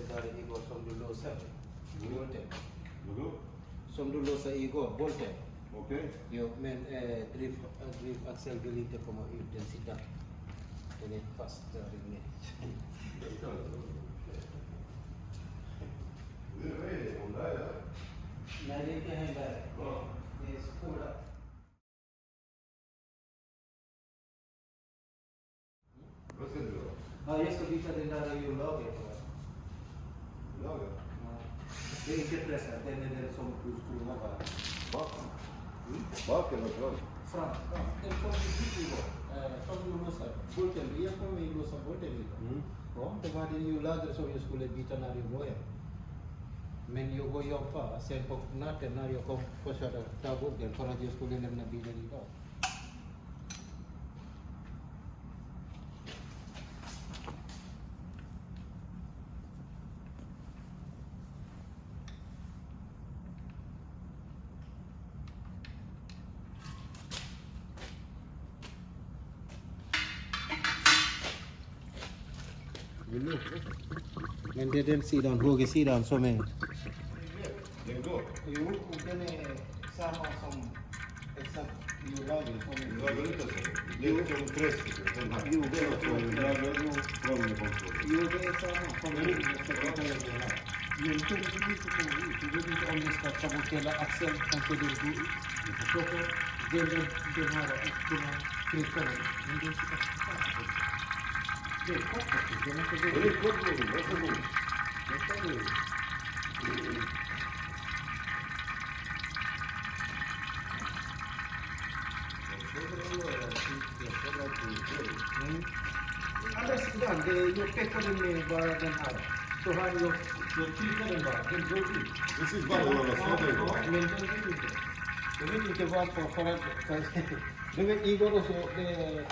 dari igår som du låser. Bolten. Vadå? Som du låser igår, bolten. Okej. Jo, men drivaxeln vill inte komma ut, den sitter. Den är fast där inne. Det är hon där. Nej, det är inte henne där. Det är skolan. Vad ska du göra? Ja, jag ska byta den där hjullaget. Lager? Det är inte pressad, den är den som du skruvar bara. Baken? Baken och fram? Fram, ja. Den kom vi hit igår. Som du låser. Bolten, jag kommer att låsa bolten igår. Ja, det var det hjullaget som jag skulle byta när jag började. Men jag går och jobbar. Sen på natten när jag kom försökte ta upp den för att jag skulle lämna bilen idag. Men det är den sidan, högersidan som är... Den går? Jo, och den är samma som exakt hjullaget som är... Lager inte så? Det är som press. Jo, det är så. Jo, det är samma som hjullaget. Jo, det är inte så ut. Jag vet inte om det ska ta bort hela axeln, kanske det går ut. Så den här kryckan, men den ska ta. Det är kort faktiskt, den är inte Det är kort med den, varsågod. det ska du. Andra sidan, jag peckade med bara den här. Så har jag trycker den bara, den går ut. Precis bara hålla så. Men den går inte. Jag vet inte varför, för att... Du vet, igår också, den här...